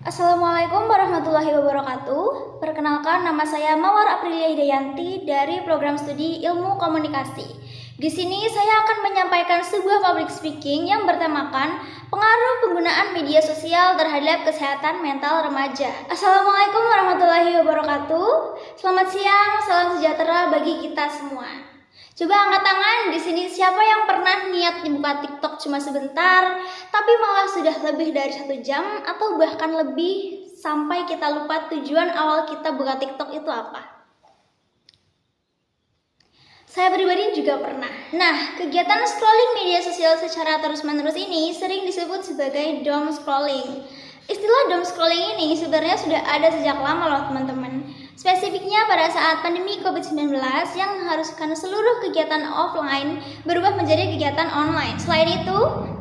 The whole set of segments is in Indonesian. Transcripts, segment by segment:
Assalamualaikum warahmatullahi wabarakatuh. Perkenalkan, nama saya Mawar Aprilia Hidayanti dari Program Studi Ilmu Komunikasi. Di sini saya akan menyampaikan sebuah public speaking yang bertemakan pengaruh penggunaan media sosial terhadap kesehatan mental remaja. Assalamualaikum warahmatullahi wabarakatuh. Selamat siang, salam sejahtera bagi kita semua. Coba angkat tangan di sini, siapa yang pernah niat dibuka TikTok cuma sebentar, tapi malah sudah lebih dari 1 jam atau bahkan lebih sampai kita lupa tujuan awal kita buka TikTok itu apa? Saya pribadi juga pernah. Nah, kegiatan scrolling media sosial secara terus-menerus ini sering disebut sebagai doom scrolling. Istilah doom scrolling ini sebenarnya sudah ada sejak lama loh teman-teman. Spesifiknya pada saat pandemi COVID-19 yang mengharuskan seluruh kegiatan offline berubah menjadi kegiatan online. Selain itu,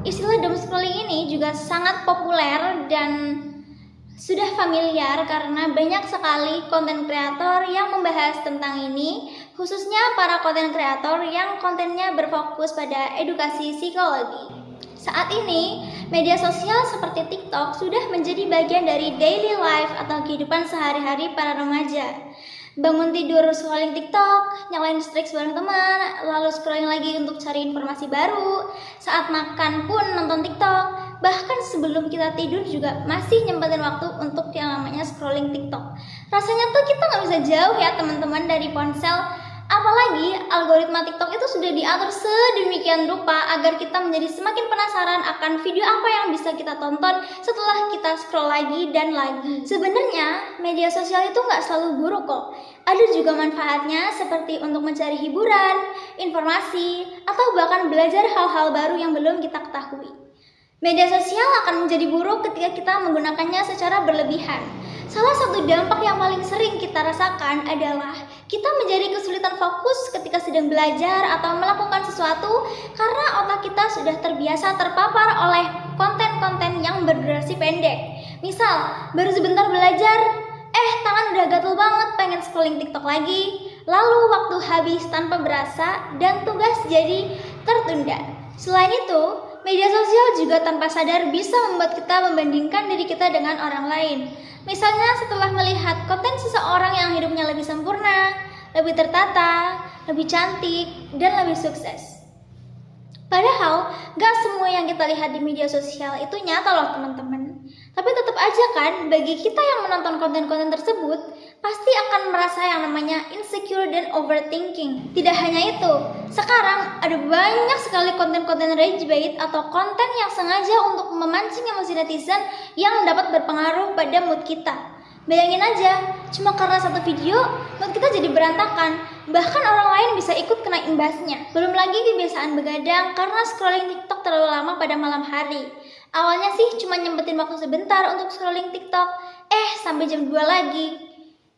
istilah doom scrolling ini juga sangat populer dan sudah familiar karena banyak sekali konten kreator yang membahas tentang ini, khususnya para konten kreator yang kontennya berfokus pada edukasi psikologi. Saat ini, media sosial seperti TikTok sudah menjadi bagian dari daily life atau kehidupan sehari-hari para remaja. Bangun tidur scrolling TikTok, nyalain Strix bareng teman, lalu scrolling lagi untuk cari informasi baru. Saat makan pun nonton TikTok, bahkan sebelum kita tidur juga masih nyempetin waktu untuk yang namanya scrolling TikTok. Rasanya tuh kita nggak bisa jauh ya teman-teman dari ponsel. Apalagi algoritma TikTok itu sudah diatur sedemikian rupa agar kita menjadi semakin penasaran akan video apa yang bisa kita tonton setelah kita scroll lagi dan lagi. Sebenarnya media sosial itu nggak selalu buruk kok. Ada juga manfaatnya seperti untuk mencari hiburan, informasi, atau bahkan belajar hal-hal baru yang belum kita ketahui. Media sosial akan menjadi buruk ketika kita menggunakannya secara berlebihan. Salah satu dampak yang paling sering kita rasakan adalah kita menjadi kesulitan fokus ketika sedang belajar atau melakukan sesuatu karena otak kita sudah terbiasa terpapar oleh konten-konten yang berdurasi pendek. Misal, baru sebentar belajar, tangan udah gatel banget pengen scrolling TikTok lagi, lalu waktu habis tanpa berasa dan tugas jadi tertunda. Selain itu, media sosial juga tanpa sadar bisa membuat kita membandingkan diri kita dengan orang lain. Misalnya setelah melihat konten seseorang yang hidupnya lebih sempurna, lebih tertata, lebih cantik, dan lebih sukses. Padahal, gak semua yang kita lihat di media sosial itu nyata loh teman-teman. Tapi tetap aja kan, bagi kita yang menonton konten-konten tersebut, pasti akan merasa yang namanya insecure dan overthinking. Tidak hanya itu, sekarang ada banyak sekali konten-konten rage bait atau konten yang sengaja untuk memancing emosi netizen yang dapat berpengaruh pada mood kita. Bayangin aja, cuma karena satu video, mood kita jadi berantakan. Bahkan orang lain bisa ikut kena imbasnya. Belum lagi kebiasaan begadang karena scrolling TikTok terlalu lama pada malam hari. Awalnya sih cuma nyempetin waktu sebentar untuk scrolling TikTok, sampai jam 2 lagi.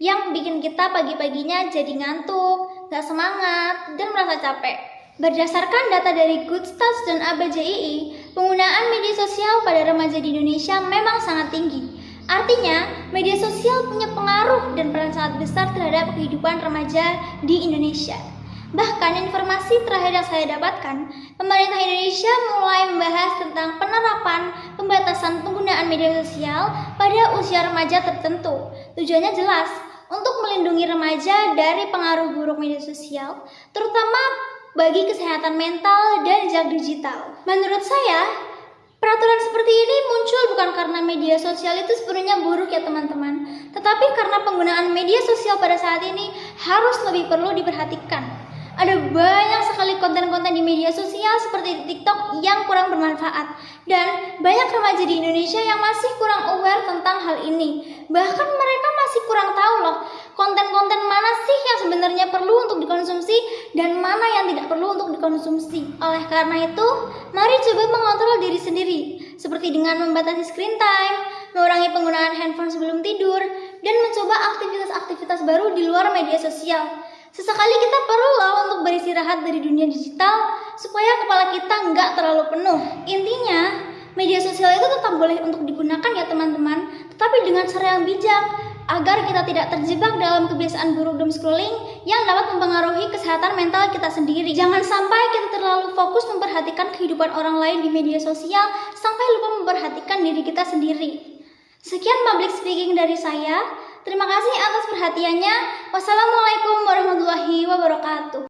Yang bikin kita pagi-paginya jadi ngantuk, gak semangat, dan merasa capek. Berdasarkan data dari Goodstats dan ABJII, penggunaan media sosial pada remaja di Indonesia memang sangat tinggi. Artinya, media sosial punya pengaruh dan peran sangat besar terhadap kehidupan remaja di Indonesia. Bahkan informasi terakhir yang saya dapatkan, pemerintah Indonesia mulai membahas tentang penerapan pembatasan penggunaan media sosial pada usia remaja tertentu. Tujuannya jelas, untuk melindungi remaja dari pengaruh buruk media sosial, terutama bagi kesehatan mental dan jejak digital. Menurut saya, peraturan seperti ini muncul bukan karena media sosial itu sebenarnya buruk ya teman-teman, tetapi karena penggunaan media sosial pada saat ini harus lebih perlu diperhatikan. Ada banyak sekali konten-konten di media sosial seperti di TikTok yang kurang bermanfaat, dan banyak remaja di Indonesia yang masih kurang aware tentang hal ini. Bahkan mereka masih kurang tahu loh, konten-konten mana sih yang sebenarnya perlu untuk dikonsumsi dan mana yang tidak perlu untuk dikonsumsi. Oleh karena itu, mari coba mengontrol diri sendiri, seperti dengan membatasi screen time, mengurangi penggunaan handphone sebelum tidur, dan mencoba aktivitas-aktivitas baru di luar media sosial. Sesekali kita perlu loh untuk beristirahat dari dunia digital supaya kepala kita nggak terlalu penuh. Intinya, media sosial itu tetap boleh untuk digunakan ya teman-teman, tetapi dengan cara yang bijak agar kita tidak terjebak dalam kebiasaan buruk doom scrolling yang dapat mempengaruhi kesehatan mental kita sendiri. Jangan sampai kita terlalu fokus memperhatikan kehidupan orang lain di media sosial sampai lupa memperhatikan diri kita sendiri. Sekian public speaking dari saya. Terima kasih atas perhatiannya. Wassalamualaikum warahmatullahi wabarakatuh.